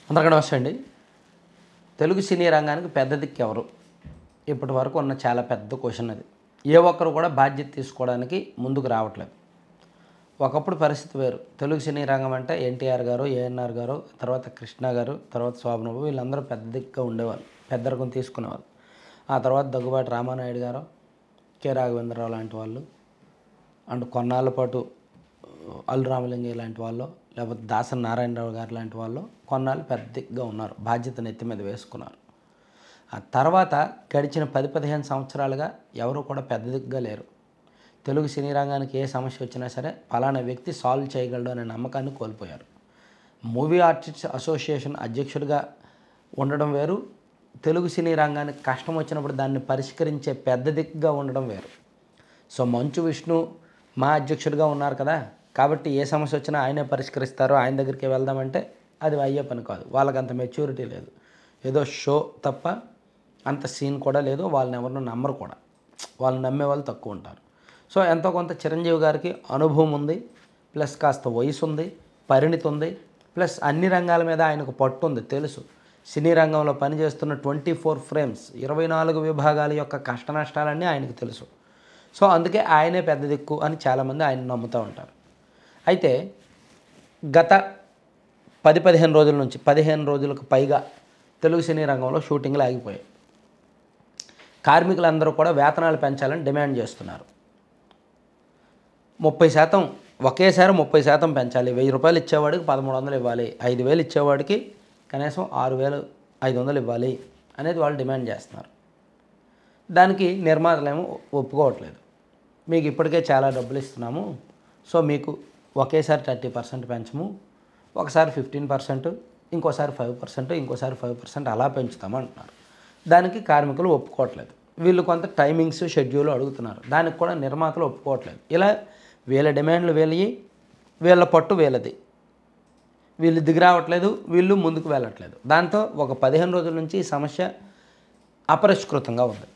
అందరికీ నమస్తే అండి. తెలుగు సినీ రంగానికి పెద్ద దిక్కు ఎవరు? ఇప్పటి వరకు ఉన్న చాలా పెద్ద క్వశ్చన్ అది. ఏ ఒక్కరు కూడా బాధ్యత తీసుకోవడానికి ముందుకు రావట్లేదు. ఒకప్పుడు పరిస్థితి వేరు. తెలుగు సినీ రంగం అంటే ఎన్టీఆర్ గారు, ఏఎన్ఆర్ గారు, తర్వాత కృష్ణ గారు, తర్వాత శోభనబాబు వీళ్ళందరూ పెద్ద దిక్కుగా ఉండేవాళ్ళు, పెద్దరికం తీసుకునేవాళ్ళు. ఆ తర్వాత దగ్గుబాటి రామానాయుడు గారు, కె రాఘవేంద్రరావు లాంటి వాళ్ళు, అండ్ కొన్నాళ్ళ పాటు అల్లు రామలింగయ్య లాంటి వాళ్ళు, లేకపోతే దాసరి నారాయణరావు గారు లాంటి వాళ్ళు కొన్నాళ్ళు పెద్ద దిక్కుగా ఉన్నారు, బాధ్యతను ఎత్తి మీద వేసుకున్నారు. ఆ తర్వాత గడిచిన 10-15 సంవత్సరాలుగా ఎవరు కూడా పెద్ద దిక్కుగా లేరు. తెలుగు సినీ రంగానికి ఏ సమస్య వచ్చినా సరే ఫలానా వ్యక్తి సాల్వ్ చేయగలడు అనే నమ్మకాన్ని కోల్పోయారు. మూవీ ఆర్టిస్ట్ అసోసియేషన్ అధ్యక్షుడిగా ఉండడం వేరు, తెలుగు సినీ రంగానికి కష్టం వచ్చినప్పుడు దాన్ని పరిష్కరించే పెద్ద దిక్కుగా ఉండడం వేరు. సో మంచు విష్ణు మా అధ్యక్షుడిగా ఉన్నారు కదా, కాబట్టి ఏ సమస్య వచ్చినా ఆయనే పరిష్కరిస్తారు, ఆయన దగ్గరికి వెళ్దామంటే అది అయ్యే పని కాదు. వాళ్ళకి అంత మెచ్యూరిటీ లేదు, ఏదో షో తప్ప అంత సీన్ కూడా లేదు, వాళ్ళని ఎవరినో నమ్మరు కూడా, వాళ్ళు నమ్మే వాళ్ళు తక్కువ ఉంటారు. సో ఎంతో కొంత చిరంజీవి గారికి అనుభవం ఉంది, ప్లస్ కాస్త వయసు ఉంది, పరిణితి ఉంది, ప్లస్ అన్ని రంగాల మీద ఆయనకు పట్టు ఉంది, తెలుసు. సినీ రంగంలో పనిచేస్తున్న 24 ఫ్రేమ్స్ 24 విభాగాల యొక్క కష్ట నష్టాలన్నీ ఆయనకు తెలుసు. సో అందుకే ఆయనే పెద్ద దిక్కు అని చాలామంది ఆయన నమ్ముతూ ఉంటారు. అయితే గత 10-15 రోజుల నుంచి 15 రోజులకు పైగా తెలుగు సినీ రంగంలో షూటింగ్లు ఆగిపోయాయి. కార్మికులందరూ కూడా వేతనాలు పెంచాలని డిమాండ్ చేస్తున్నారు. 30% ఒకేసారి 30% పెంచాలి. 1000 రూపాయలు ఇచ్చేవాడికి 1300 ఇవ్వాలి, 5000 ఇచ్చేవాడికి కనీసం 6500 ఇవ్వాలి అనేది వాళ్ళు డిమాండ్ చేస్తున్నారు. దానికి నిర్మాతలేమో ఒప్పుకోవట్లేదు. మీకు ఇప్పటికే చాలా డబ్బులు ఇస్తున్నాము, సో మీకు ఒకేసారి 30% పెంచము, ఒకసారి 15%, ఇంకోసారి 5%, ఇంకోసారి 5% అలా పెంచుతాము అంటున్నారు. దానికి కార్మికులు ఒప్పుకోవట్లేదు. వీళ్ళు కొంత టైమింగ్స్ షెడ్యూల్ అడుగుతున్నారు, దానికి కూడా నిర్మాతలు ఒప్పుకోవట్లేదు. ఇలా వీళ్ళ డిమాండ్లు వీళ్ళవి, వీళ్ళ పట్టు వీళ్ళది, వీళ్ళు దిగి రావట్లేదు, వీళ్ళు ముందుకు వెళ్ళట్లేదు. దాంతో ఒక 15 రోజుల నుంచి ఈ సమస్య అపరిష్కృతంగా ఉంది.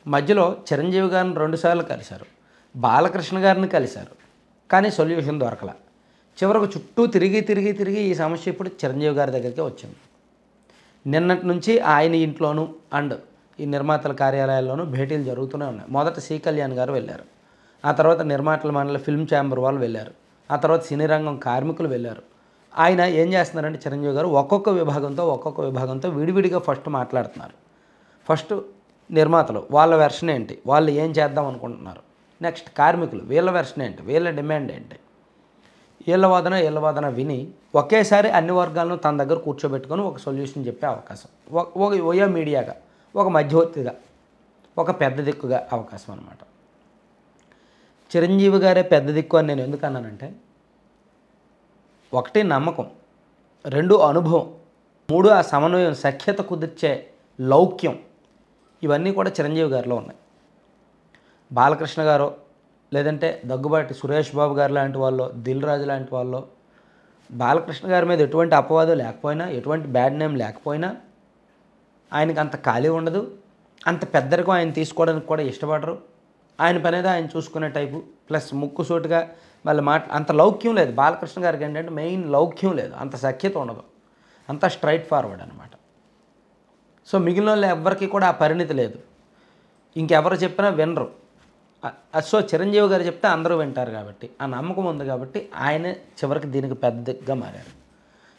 మధ్యలో చిరంజీవి గారిని 2 సార్లు కలిశారు, బాలకృష్ణ గారిని కలిశారు, కానీ సొల్యూషన్ దొరకల. చివరకు చుట్టూ తిరిగి ఈ సమస్య ఇప్పుడు చిరంజీవి గారి దగ్గరికి వచ్చింది. నిన్నటి నుంచి ఆయన ఇంట్లోనూ అండ్ ఈ నిర్మాతల కార్యాలయాల్లోనూ భేటీలు జరుగుతూనే ఉన్నాయి. మొదట సి కళ్యాణ్ గారు వెళ్ళారు, ఆ తర్వాత నిర్మాతల మండలి ఫిల్మ్ ఛాంబర్ వాళ్ళు వెళ్ళారు, ఆ తర్వాత సినీ రంగం కార్మికులు వెళ్ళారు. ఆయన ఏం చేస్తున్నారంటే చిరంజీవి గారు ఒక్కొక్క విభాగంతో విడివిడిగా ఫస్ట్ మాట్లాడుతున్నారు. ఫస్ట్ నిర్మాతలు వాళ్ళ వెర్షన్ ఏంటి, వాళ్ళు ఏం చేద్దాం అనుకుంటున్నారు, నెక్స్ట్ కార్మికులు వీళ్ళ వెర్షన్ ఏంటి, వీళ్ళ డిమాండ్ ఏంటి, వీళ్ళ వాదన విని ఒకేసారి అన్ని వర్గాలను తన దగ్గర కూర్చోబెట్టుకొని ఒక సొల్యూషన్ చెప్పే అవకాశం, ఓయో మీడియాగా, ఒక మధ్యవర్తిగా, ఒక పెద్ద దిక్కుగా అవకాశం అన్నమాట. చిరంజీవి గారే పెద్ద దిక్కు అని నేను ఎందుకు అన్నానంటే, 1 నమ్మకం, 2 అనుభవం, 3 ఆ సమన్వయం, సఖ్యత కుదిర్చే లౌక్యం, ఇవన్నీ కూడా చిరంజీవి గారిలో ఉన్నాయి. బాలకృష్ణ గారు లేదంటే దగ్గుబాటి సురేష్ బాబు గారు లాంటి వాళ్ళు, దిల్ రాజు లాంటి వాళ్ళు, బాలకృష్ణ గారి మీద ఎటువంటి అపవాదం లేకపోయినా, ఎటువంటి బ్యాడ్ నేమ్ లేకపోయినా, ఆయనకి అంత ఖాళీ ఉండదు, అంత పెద్దరికం ఆయన తీసుకోవడానికి కూడా ఇష్టపడరు. ఆయన పనేదో ఆయన చూసుకునే టైపు, ప్లస్ ముక్కు సూటుగా మళ్ళీ అంత లౌక్యం లేదు. బాలకృష్ణ గారికి ఏంటంటే మెయిన్ లౌక్యం లేదు, అంత సఖ్యత ఉండదు, అంత స్ట్రైట్ ఫార్వర్డ్ అనమాట. సో మిగిలిన వాళ్ళు ఎవ్వరికి కూడా ఆ పరిణితి లేదు, ఇంకెవరు చెప్పినా వినరు. సో చిరంజీవి గారు చెప్తే అందరూ వింటారు కాబట్టి, ఆ నమ్మకం ఉంది కాబట్టి ఆయనే చివరికి దీనికి పెద్దగా మారారు.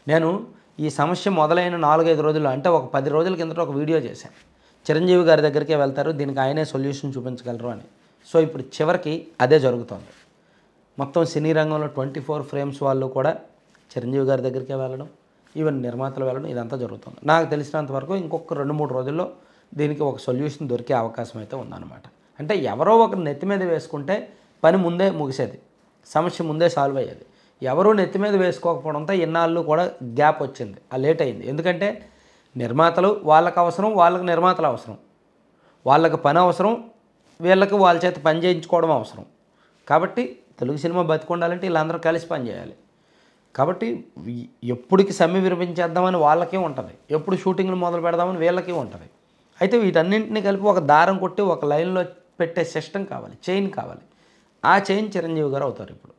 నేను ఈ సమస్య మొదలైన 4-5 రోజుల్లో, అంటే ఒక 10 రోజుల కిందట ఒక వీడియో చేశాను, చిరంజీవి గారి దగ్గరికే వెళ్తారు, దీనికి ఆయనే సొల్యూషన్ చూపించగలరు అని. సో ఇప్పుడు చివరికి అదే జరుగుతుంది. మొత్తం సినీ రంగంలో 24 ఫ్రేమ్స్ వాళ్ళు కూడా చిరంజీవి గారి దగ్గరికే వెళ్ళడం, ఈవెన్ నిర్మాతలు వెళ్ళడం, ఇదంతా జరుగుతుంది. నాకు తెలిసినంతవరకు ఇంకొక 2-3 రోజుల్లో దీనికి ఒక సొల్యూషన్ దొరికే అవకాశం అయితే ఉందన్నమాట. అంటే ఎవరో ఒకరు నెత్తి మీద వేసుకుంటే పని ముందే ముగిసేది, సమస్య ముందే సాల్వ్ అయ్యేది. ఎవరూ నెత్తి మీద వేసుకోకపోవడంతో ఇన్నాళ్ళు కూడా గ్యాప్ వచ్చింది, లేట్ అయింది. ఎందుకంటే నిర్మాతలు వాళ్ళకి అవసరం, వాళ్ళకి నిర్మాతలు అవసరం, వాళ్ళకి పని అవసరం, వీళ్ళకి వాళ్ళ చేత పని చేయించుకోవడం అవసరం. కాబట్టి తెలుగు సినిమా బతికొండాలంటే వీళ్ళందరూ కలిసి పని చేయాలి. కాబట్టి ఎప్పటికి సమ్మె విరమించేద్దామని వాళ్ళకే ఉంటుంది, ఎప్పుడు షూటింగ్లు మొదలు పెడదామని వీళ్ళకి ఉంటుంది. అయితే వీటన్నింటినీ కలిపి ఒక దారం కొట్టి ఒక లైన్లో పెట్టే సిస్టమ్ కావాలి, చైన్ కావాలి. ఆ చైన్ చిరంజీవి గారు అవుతారు ఇప్పుడు.